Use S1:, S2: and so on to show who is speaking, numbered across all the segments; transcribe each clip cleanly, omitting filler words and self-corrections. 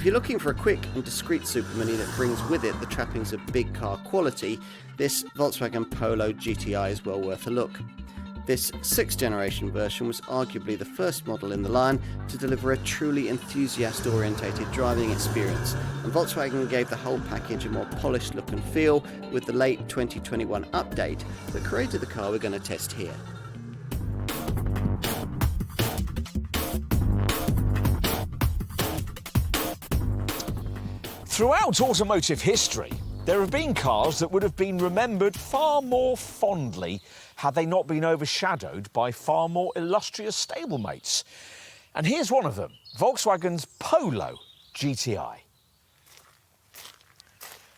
S1: If you're looking for a quick and discreet supermini that brings with it the trappings of big car quality, this Volkswagen Polo GTI is well worth a look. This 6th generation version was arguably the first model in the line to deliver a truly enthusiast-orientated driving experience, and Volkswagen gave the whole package a more polished look and feel with the late 2021 update that created the car we're going to test here.
S2: Throughout automotive history, there have been cars that would have been remembered far more fondly had they not been overshadowed by far more illustrious stablemates. And here's one of them, Volkswagen's Polo GTI.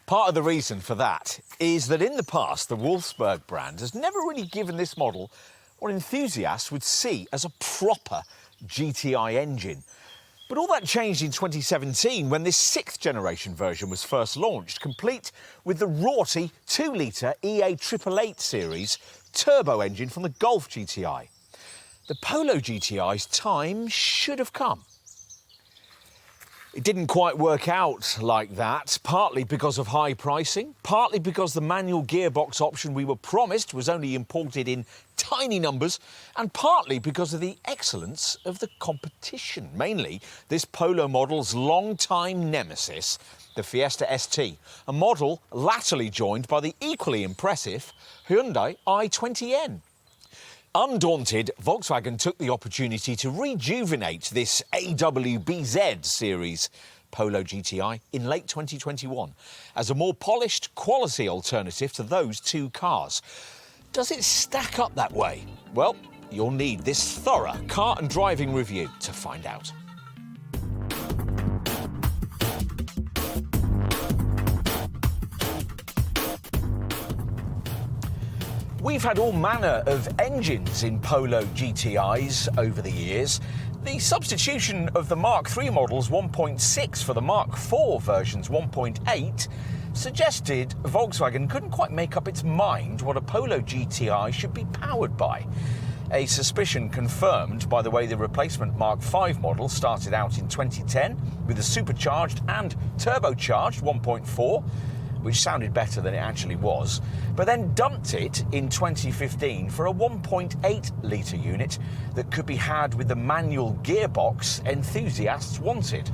S2: Part of the reason for that is that in the past, the Wolfsburg brand has never really given this model what enthusiasts would see as a proper GTI engine. But all that changed in 2017 when this 6th generation version was first launched, complete with the raughty 2-litre EA888 series turbo engine from the Golf GTI. The Polo GTI's time should have come. It didn't quite work out like that, partly because of high pricing, partly because the manual gearbox option we were promised was only imported in tiny numbers, and partly because of the excellence of the competition, mainly this Polo model's long-time nemesis, the Fiesta ST, a model latterly joined by the equally impressive Hyundai i20N. Undaunted, Volkswagen took the opportunity to rejuvenate this AWBZ series Polo GTI in late 2021 as a more polished quality alternative to those two cars. Does it stack up that way? Well, you'll need this thorough car and driving review to find out. We've had all manner of engines in Polo GTIs over the years. The substitution of the Mark III models 1.6 for the Mark IV versions 1.8 suggested Volkswagen couldn't quite make up its mind what a Polo GTI should be powered by. A suspicion confirmed by the way the replacement Mark V model started out in 2010 with a supercharged and turbocharged 1.4, which sounded better than it actually was, but then dumped it in 2015 for a 1.8-litre unit that could be had with the manual gearbox enthusiasts wanted.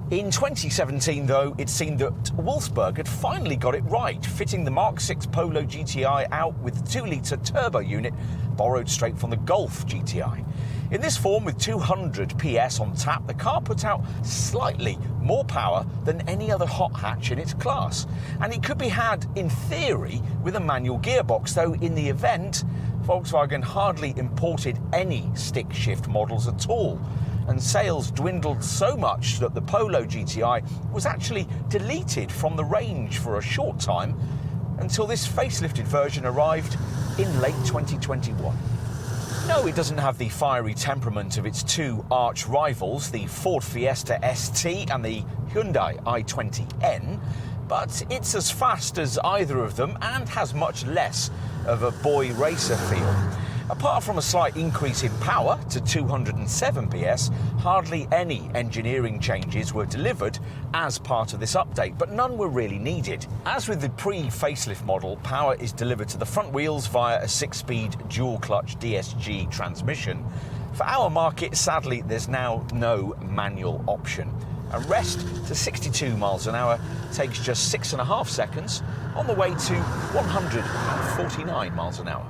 S2: In 2017, though, it seemed that Wolfsburg had finally got it right, fitting the Mark VI Polo GTI out with the 2-litre turbo unit borrowed straight from the Golf GTI. In this form, with 200 PS on tap, the car put out slightly more power than any other hot hatch in its class. And it could be had, in theory, with a manual gearbox, though in the event, Volkswagen hardly imported any stick-shift models at all. And sales dwindled so much that the Polo GTI was actually deleted from the range for a short time until this facelifted version arrived in late 2021. No, it doesn't have the fiery temperament of its two arch rivals, the Ford Fiesta ST and the Hyundai i20N, but it's as fast as either of them and has much less of a boy racer feel. Apart from a slight increase in power to 207 PS, hardly any engineering changes were delivered as part of this update, but none were really needed. As with the pre-facelift model, power is delivered to the front wheels via a 6-speed dual-clutch DSG transmission. For our market, sadly, there's now no manual option. A rest to 62 miles an hour takes just 6.5 seconds on the way to 149 miles an hour.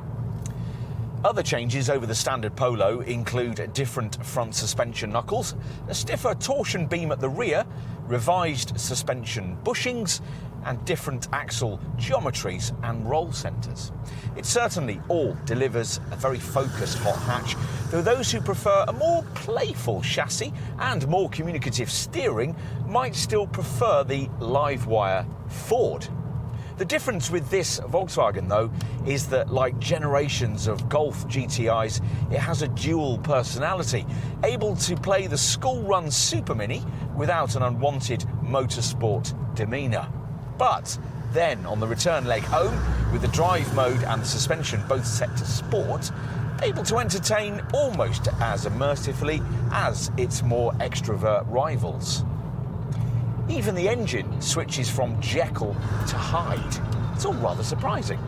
S2: Other changes over the standard Polo include different front suspension knuckles, a stiffer torsion beam at the rear, revised suspension bushings, and different axle geometries and roll centres. It certainly all delivers a very focused hot hatch, though those who prefer a more playful chassis and more communicative steering might still prefer the live-wire Ford. The difference with this Volkswagen, though, is that, like generations of Golf GTIs, it has a dual personality, able to play the school-run supermini without an unwanted motorsport demeanour. But then, on the return leg home, with the drive mode and the suspension both set to sport, able to entertain almost as immersively as its more extrovert rivals. Even the engine switches from Jekyll to Hyde. It's all rather surprising.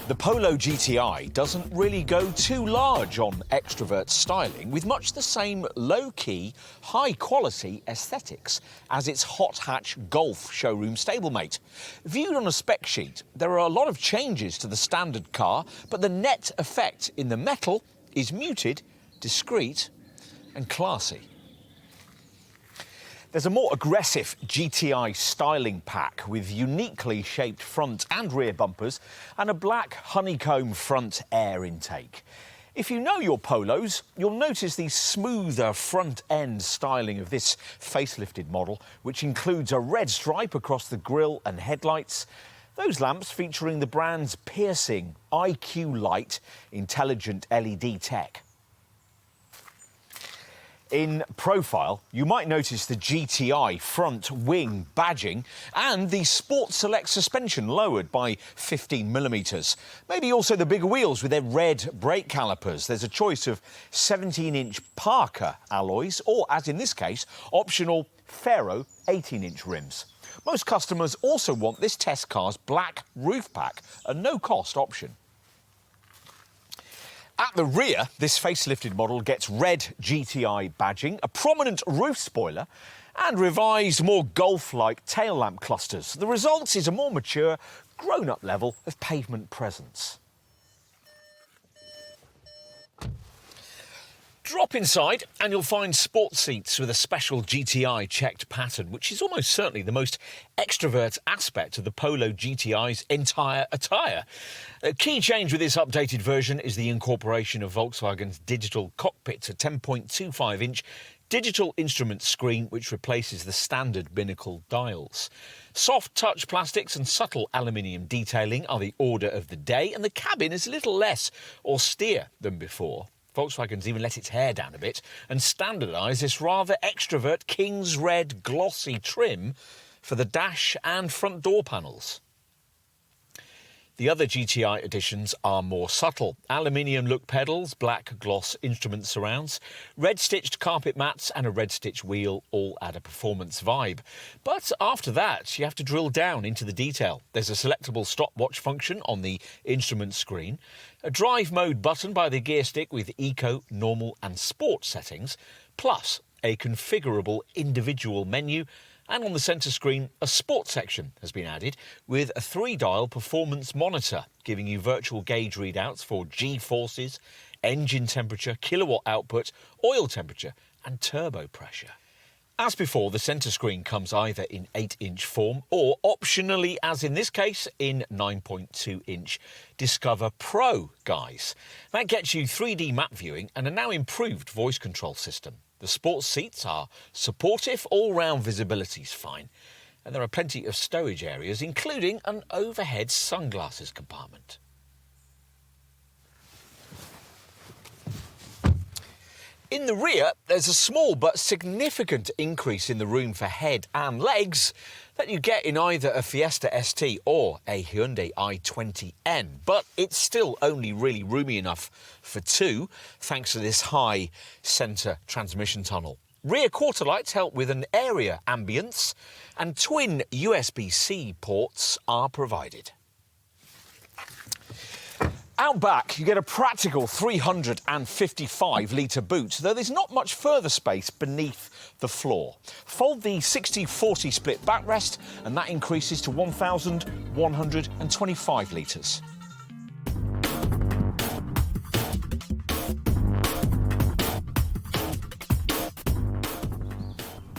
S2: The Polo GTI doesn't really go too large on extrovert styling, with much the same low-key, high-quality aesthetics as its hot hatch Golf showroom stablemate. Viewed on a spec sheet, there are a lot of changes to the standard car, but the net effect in the metal is muted, discreet and classy. There's a more aggressive GTI styling pack with uniquely shaped front and rear bumpers and a black honeycomb front air intake. If you know your Polos, you'll notice the smoother front-end styling of this facelifted model, which includes a red stripe across the grille and headlights, those lamps featuring the brand's piercing IQ Light intelligent LED tech. In profile, you might notice the GTI front wing badging and the Sport Select suspension lowered by 15mm. Maybe also the bigger wheels with their red brake calipers. There's a choice of 17-inch Parker alloys or, as in this case, optional Ferro 18-inch rims. Most customers also want this test car's black roof pack, a no-cost option. At the rear, this facelifted model gets red GTI badging, a prominent roof spoiler and revised, more Golf-like tail lamp clusters. The result is a more mature, grown-up level of pavement presence. Drop inside and you'll find sport seats with a special GTI checked pattern, which is almost certainly the most extrovert aspect of the Polo GTI's entire attire. A key change with this updated version is the incorporation of Volkswagen's digital cockpit, a 10.25-inch digital instrument screen which replaces the standard binnacle dials. Soft touch plastics and subtle aluminium detailing are the order of the day, and the cabin is a little less austere than before. Volkswagen's even let its hair down a bit and standardised this rather extrovert King's Red glossy trim for the dash and front door panels. The other GTI additions are more subtle. Aluminium look pedals, black gloss instrument surrounds, red-stitched carpet mats and a red-stitch wheel all add a performance vibe. But after that, you have to drill down into the detail. There's a selectable stopwatch function on the instrument screen, a drive mode button by the gear stick with eco, normal and sport settings, plus a configurable individual menu, and on the centre screen, a sports section has been added with a 3-dial performance monitor, giving you virtual gauge readouts for G-forces, engine temperature, kilowatt output, oil temperature and turbo pressure. As before, the centre screen comes either in 8-inch form or, optionally, as in this case, in 9.2-inch Discover Pro guise. That gets you 3D map viewing and a now improved voice control system. The sports seats are supportive, all-round visibility's fine, and there are plenty of stowage areas, including an overhead sunglasses compartment. In the rear, there's a small but significant increase in the room for head and legs that you get in either a Fiesta ST or a Hyundai i20N, but it's still only really roomy enough for two, thanks to this high centre transmission tunnel. Rear quarter lights help with an area ambience, and twin USB-C ports are provided. Out back, you get a practical 355-litre boot, though there's not much further space beneath the floor. Fold the 60-40 split backrest, and that increases to 1,125 litres.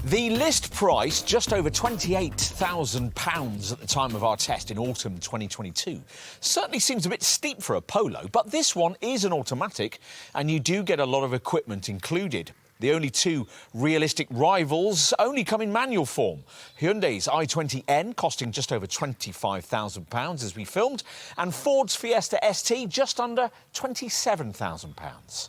S2: The list price, just over £28,000 at the time of our test in autumn 2022, certainly seems a bit steep for a Polo, but this one is an automatic and you do get a lot of equipment included. The only two realistic rivals only come in manual form. Hyundai's i20N costing just over £25,000 as we filmed, and Ford's Fiesta ST just under £27,000.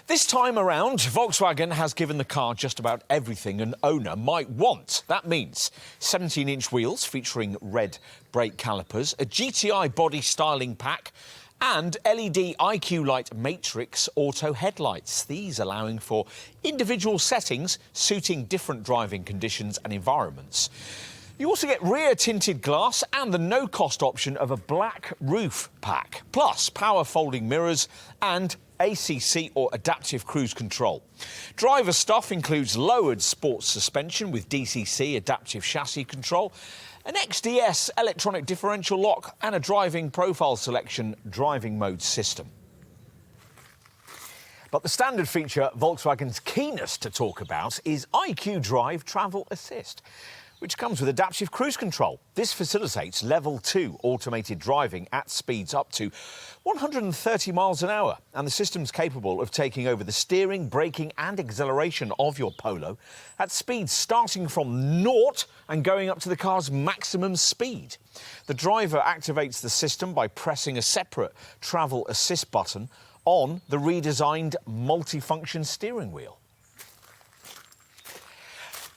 S2: This time around, Volkswagen has given the car just about everything an owner might want. That means 17-inch wheels featuring red brake calipers, a GTI body styling pack, and LED IQ Light Matrix auto headlights, these allowing for individual settings suiting different driving conditions and environments. You also get rear tinted glass and the no-cost option of a black roof pack, plus power folding mirrors and ACC or adaptive cruise control. Driver stuff includes lowered sports suspension with DCC adaptive chassis control, an XDS electronic differential lock and a driving profile selection driving mode system. But the standard feature Volkswagen's keenest to talk about is IQ Drive Travel Assist, which comes with adaptive cruise control. This facilitates level 2 automated driving at speeds up to 130 miles an hour, and the system's capable of taking over the steering, braking and acceleration of your Polo at speeds starting from 0 and going up to the car's maximum speed. The driver activates the system by pressing a separate travel assist button on the redesigned multifunction steering wheel.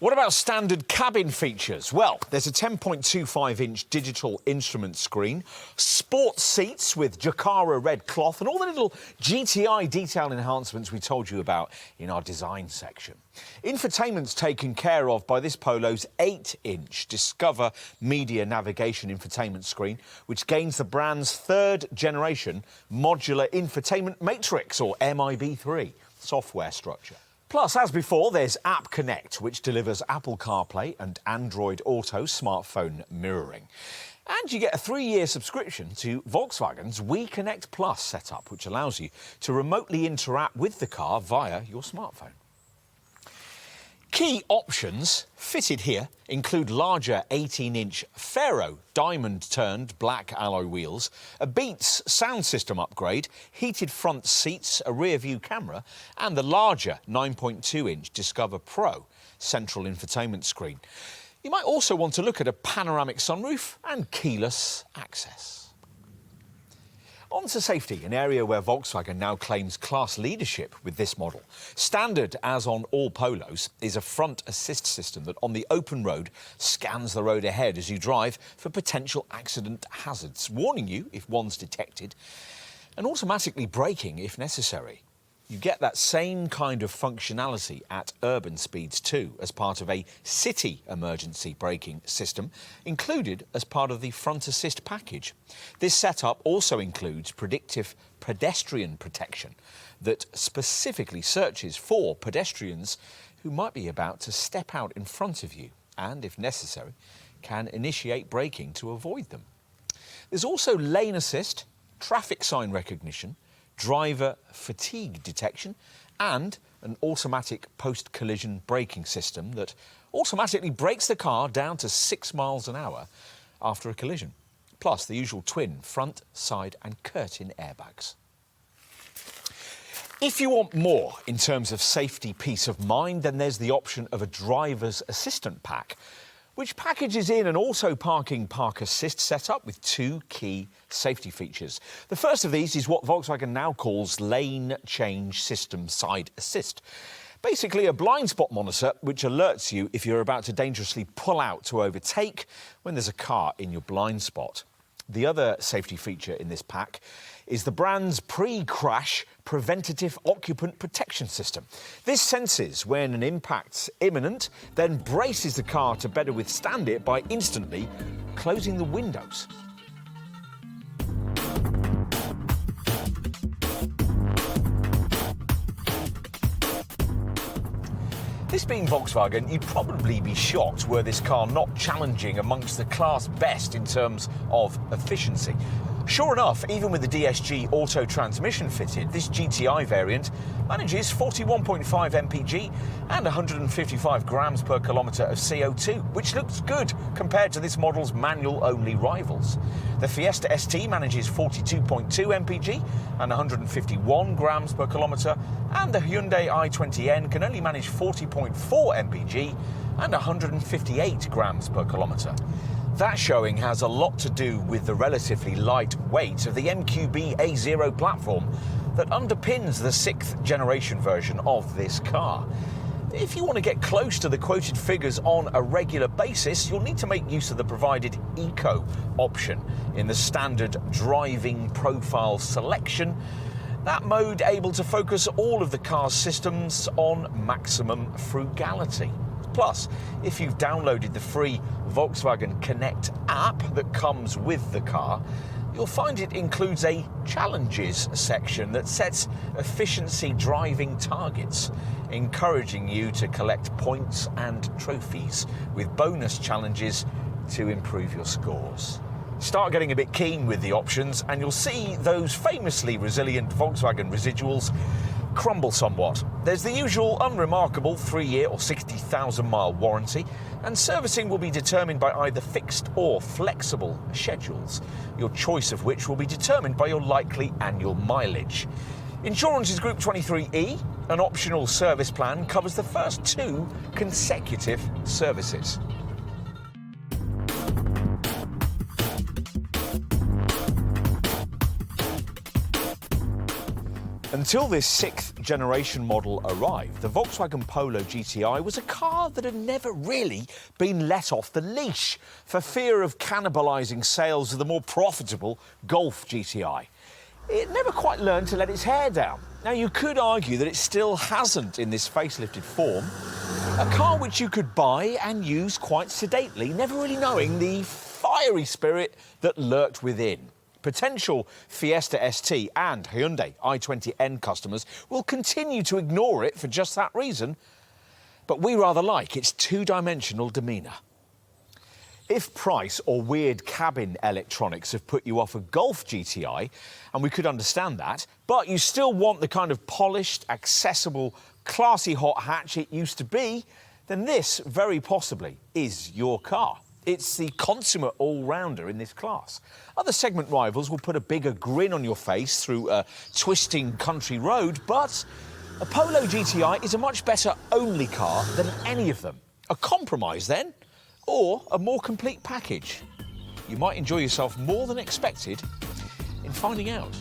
S2: What about standard cabin features? Well, there's a 10.25-inch digital instrument screen, sports seats with Jaccara red cloth and all the little GTI detail enhancements we told you about in our design section. Infotainment's taken care of by this Polo's 8-inch Discover Media Navigation infotainment screen, which gains the brand's third-generation modular infotainment matrix, or MIB3, software structure. Plus, as before, there's App Connect, which delivers Apple CarPlay and Android Auto smartphone mirroring. And you get a 3-year subscription to Volkswagen's We Connect Plus setup, which allows you to remotely interact with the car via your smartphone. Key options fitted here include larger 18-inch Ferro diamond-turned black alloy wheels, a Beats sound system upgrade, heated front seats, a rear-view camera and the larger 9.2-inch Discover Pro central infotainment screen. You might also want to look at a panoramic sunroof and keyless access. On to safety, an area where Volkswagen now claims class leadership with this model. Standard, as on all Polos, is a front assist system that on the open road scans the road ahead as you drive for potential accident hazards, warning you if one's detected, and automatically braking if necessary. You get that same kind of functionality at urban speeds too, as part of a city emergency braking system included as part of the front assist package. This setup also includes predictive pedestrian protection that specifically searches for pedestrians who might be about to step out in front of you and, if necessary, can initiate braking to avoid them. There's also lane assist, traffic sign recognition, driver fatigue detection and an automatic post-collision braking system that automatically brakes the car down to 6 miles an hour after a collision, plus the usual twin front, side and curtain airbags. If you want more in terms of safety peace of mind, then there's the option of a driver's assistant pack, which packages in an auto parking park assist setup with 2 key safety features. The first of these is what Volkswagen now calls lane change system side assist. Basically a blind spot monitor which alerts you if you're about to dangerously pull out to overtake when there's a car in your blind spot. The other safety feature in this pack is the brand's pre-crash preventative occupant protection system. This senses when an impact's imminent, then braces the car to better withstand it by instantly closing the windows. This being Volkswagen, you'd probably be shocked were this car not challenging amongst the class best in terms of efficiency. Sure enough, even with the DSG auto transmission fitted, this GTI variant manages 41.5 mpg and 155 grams per kilometre of CO2, which looks good compared to this model's manual-only rivals. The Fiesta ST manages 42.2 mpg and 151 grams per kilometre, and the Hyundai i20N can only manage 40.4 mpg and 158 grams per kilometre. That showing has a lot to do with the relatively light weight of the MQB A0 platform that underpins the 6th generation version of this car. If you want to get close to the quoted figures on a regular basis, you'll need to make use of the provided Eco option in the standard driving profile selection. That mode able to focus all of the car's systems on maximum frugality. Plus, if you've downloaded the free Volkswagen Connect app that comes with the car, you'll find it includes a challenges section that sets efficiency driving targets, encouraging you to collect points and trophies with bonus challenges to improve your scores. Start getting a bit keen with the options and you'll see those famously resilient Volkswagen residuals crumble somewhat. There's the usual unremarkable 3-year or 60,000 mile warranty, and servicing will be determined by either fixed or flexible schedules, your choice of which will be determined by your likely annual mileage. Insurance is Group 23E. An optional service plan covers the first 2 consecutive services. Until this 6th generation model arrived, the Volkswagen Polo GTI was a car that had never really been let off the leash for fear of cannibalising sales of the more profitable Golf GTI. It never quite learned to let its hair down. Now, you could argue that it still hasn't in this facelifted form. A car which you could buy and use quite sedately, never really knowing the fiery spirit that lurked within. Potential Fiesta ST and Hyundai i20N customers will continue to ignore it for just that reason, but we rather like its two-dimensional demeanour. If price or weird cabin electronics have put you off a Golf GTI, and we could understand that, but you still want the kind of polished, accessible, classy hot hatch it used to be, then this, very possibly, is your car. It's the consummate all-rounder in this class. Other segment rivals will put a bigger grin on your face through a twisting country road, but a Polo GTI is a much better only car than any of them. A compromise, then, or a more complete package? You might enjoy yourself more than expected in finding out.